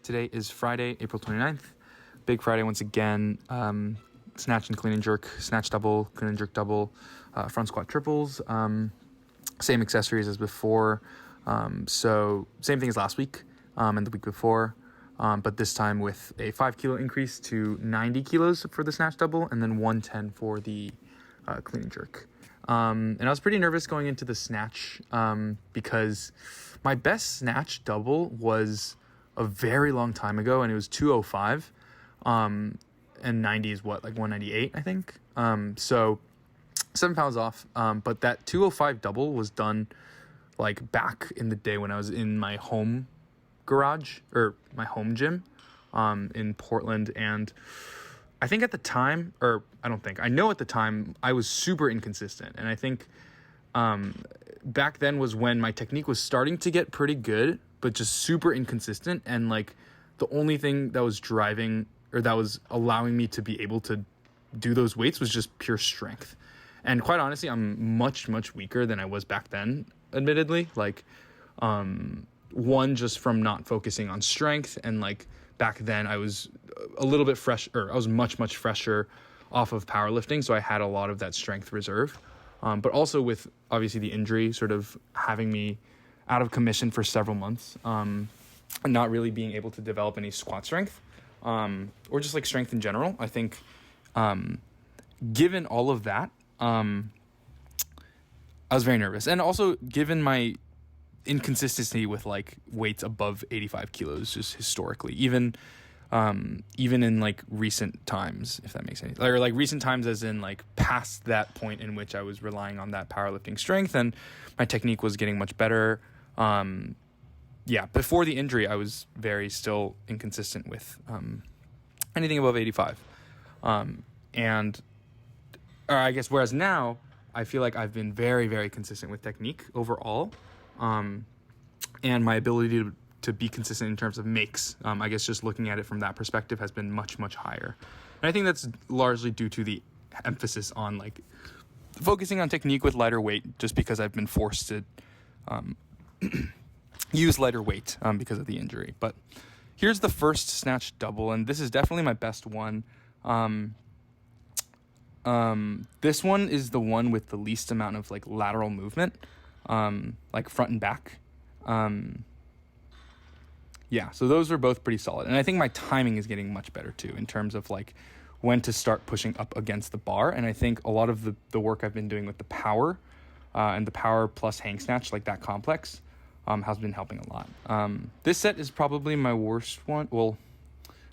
Today is Friday, April 29th. Big Friday once again. Snatch and clean and jerk, snatch double, clean and jerk double, front squat triples. Same accessories as before. So same thing as last week and the week before. But this time with a 5 kilo increase to 90 kilos for the snatch double and then 110 for the clean and jerk. And I was pretty nervous going into the snatch because my best snatch double was a very long time ago, and it was 205. And 90 is what, like 198, I think. So 7 pounds off. But that 205 double was done like back in the day when I was in my home garage or my home gym in Portland. And I think at the time, or I know at the time I was super inconsistent. And I think back then was when my technique was starting to get pretty good, but just super inconsistent. And like the only thing that was driving or that was allowing me to be able to do those weights was just pure strength. And quite honestly, I'm much, much weaker than I was back then, admittedly. Like, one, just from not focusing on strength. And like back then I was a little bit fresh, or I was much, much fresher off of powerlifting. So I had a lot of that strength reserve. But also with obviously the injury sort of having me out of commission for several months, and not really being able to develop any squat strength, or just like strength in general. I think, given all of that, I was very nervous. And also given my inconsistency with like weights above 85 kilos, just historically, even in like recent times, if that makes any sense, or like recent times as in like past that point in which I was relying on that powerlifting strength and my technique was getting much better. Before the injury, I was very still inconsistent with anything above 85. Whereas now I feel like I've been very, very consistent with technique overall. And my ability to be consistent in terms of makes, I guess just looking at it from that perspective has been much, much higher. And I think that's largely due to the emphasis on like focusing on technique with lighter weight, just because I've been forced to use lighter weight because of the injury. But here's the first snatch double, and this is definitely my best one. This one is the one with the least amount of like lateral movement, like front and back. So those are both pretty solid. And I think my timing is getting much better too, in terms of like when to start pushing up against the bar. And I think a lot of the work I've been doing with the power, and the power plus hang snatch, like that complex, has been helping a lot. This set is probably my worst one. Well,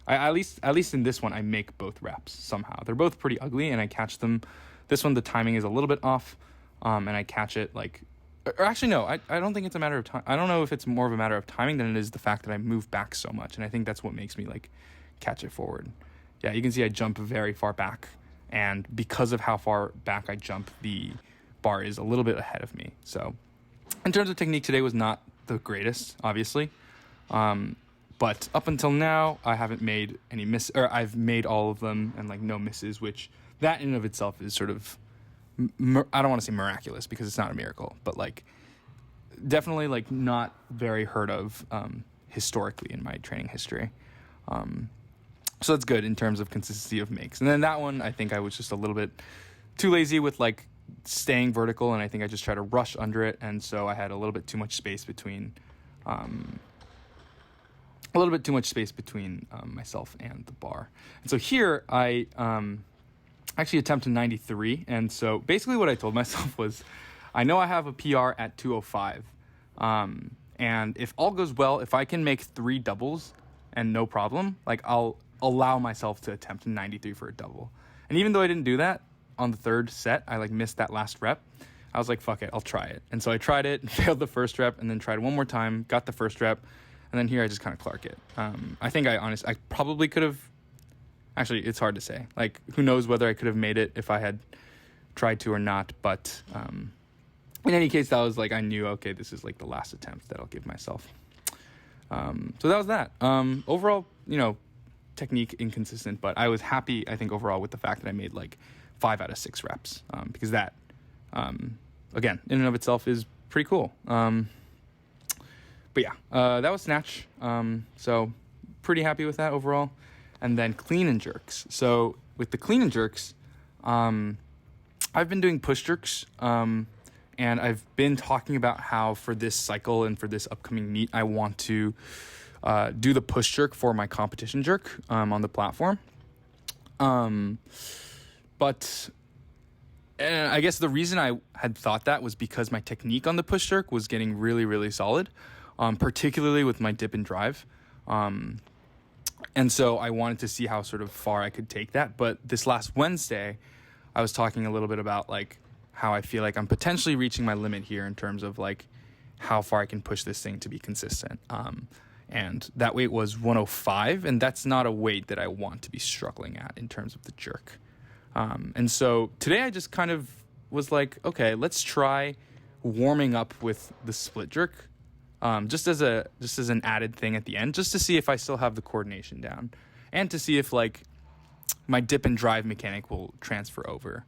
at least in this one, I make both reps somehow. They're both pretty ugly, and I catch them. This one, the timing is a little bit off, and I catch it like... Or actually, no, I don't think it's a matter of time. I don't know if it's more of a matter of timing than it is the fact that I move back so much, and I think that's what makes me like catch it forward. Yeah, you can see I jump very far back, and because of how far back I jump, the bar is a little bit ahead of me. So in terms of technique, today was not the greatest, obviously. But up until now, I haven't made any I've made all of them and like no misses, which that in and of itself is sort of, I don't want to say miraculous because it's not a miracle, but like definitely like not very heard of historically in my training history. So that's good in terms of consistency of makes. And then that one, I think I was just a little bit too lazy with like staying vertical, and I think I just tried to rush under it, and so I had a little bit too much space between myself and the bar. And so here I actually attempted 93, and so basically what I told myself was, I know I have a PR at 205, and if all goes well, if I can make 3 doubles and no problem, like I'll allow myself to attempt 93 for a double. And even though I didn't do that on the third set, I like missed that last rep, I was like, fuck it, I'll try it. And so I tried it, failed the first rep, and then tried one more time, got the first rep, and then here I just kind of Clark it. I think I probably could have, actually it's hard to say, like who knows whether I could have made it if I had tried to or not, but in any case, that was like, I knew, okay, this is like the last attempt that I'll give myself. So that was that. Overall, technique inconsistent, but I was happy, I think, overall with the fact that I made like 5 out of 6 reps, because that, again, in and of itself is pretty cool. But yeah, that was snatch. So pretty happy with that overall. And then clean and jerks. So with the clean and jerks, I've been doing push jerks, and I've been talking about how for this cycle and for this upcoming meet, I want to do the push jerk for my competition jerk on the platform. But I guess the reason I had thought that was because my technique on the push jerk was getting really, really solid, particularly with my dip and drive. And so I wanted to see how sort of far I could take that. But this last Wednesday, I was talking a little bit about like how I feel like I'm potentially reaching my limit here in terms of like how far I can push this thing to be consistent. And that weight was 105, and that's not a weight that I want to be struggling at in terms of the jerk. And so today I just kind of was like, okay, let's try warming up with the split jerk, just as an added thing at the end, just to see if I still have the coordination down, and to see if like my dip and drive mechanic will transfer over.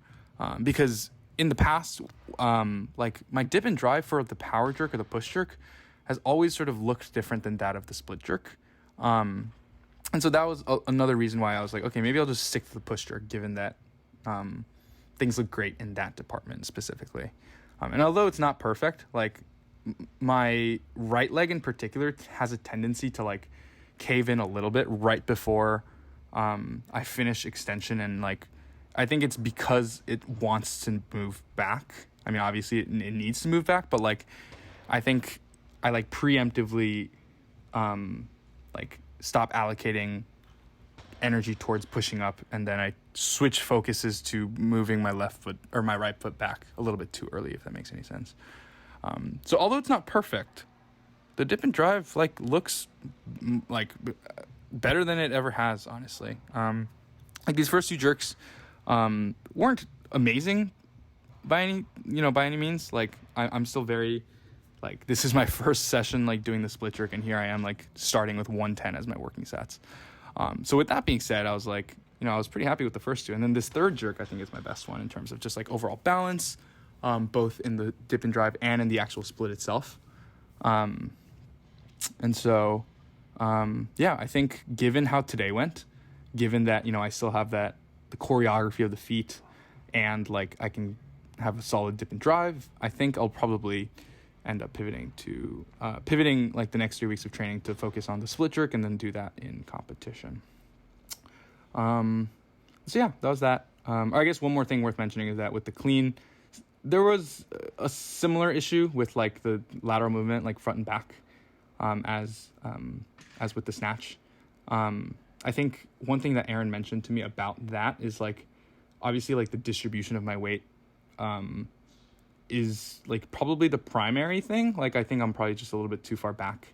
Because in the past, like my dip and drive for the power jerk or the push jerk has always sort of looked different than that of the split jerk. And so that was another reason why I was like, okay, maybe I'll just stick to the push jerk, given that things look great in that department specifically. And although it's not perfect, like my right leg in particular has a tendency to like cave in a little bit right before I finish extension, and like I think it's because it wants to move back. I mean, obviously it needs to move back, but like I think I like preemptively like stop allocating energy towards pushing up, and then I switch focuses to moving my left foot or my right foot back a little bit too early, if that makes any sense. So although it's not perfect, the dip and drive like looks like better than it ever has, honestly. Like these first two jerks weren't amazing by any means. Like I'm still very like, this is my first session like doing the split jerk, and here I am like starting with 110 as my working sets. So with that being said, I was like, I was pretty happy with the first two, and then this third jerk I think is my best one in terms of just like overall balance, both in the dip and drive and in the actual split itself. And so I think given how today went, given that I still have the choreography of the feet, and like I can have a solid dip and drive, I think I'll probably end up pivoting like the next 3 weeks of training to focus on the split jerk and then do that in competition. So yeah, that was that. I guess one more thing worth mentioning is that with the clean, there was a similar issue with like the lateral movement, like front and back, as with the snatch. I think one thing that Aaron mentioned to me about that is like, obviously like the distribution of my weight, is like probably the primary thing. Like I think I'm probably just a little bit too far back.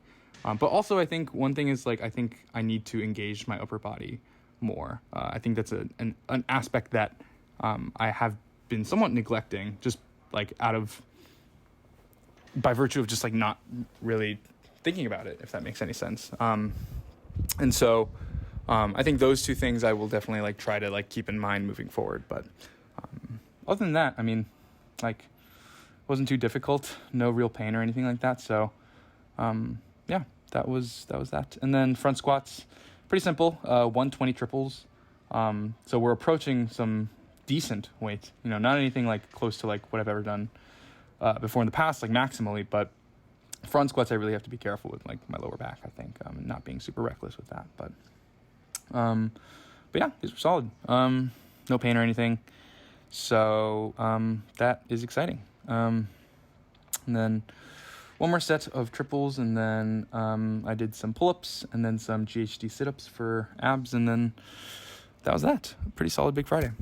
But also I think one thing is like, I think I need to engage my upper body more. I think that's an aspect that I have been somewhat neglecting, just like by virtue of just like not really thinking about it, if that makes any sense. And so I think those two things I will definitely like try to like keep in mind moving forward. But other than that, I mean, like, wasn't too difficult, no real pain or anything like that. So yeah, that was that. And then front squats, pretty simple, 120 triples. So we're approaching some decent weight, not anything like close to like what I've ever done before in the past, like maximally, but front squats I really have to be careful with like my lower back, I think, and not being super reckless with that. But yeah, these were solid. No pain or anything. So that is exciting. And then one more set of triples, and then I did some pull-ups and then some GHD sit-ups for abs, and then that was that. Pretty solid big Friday.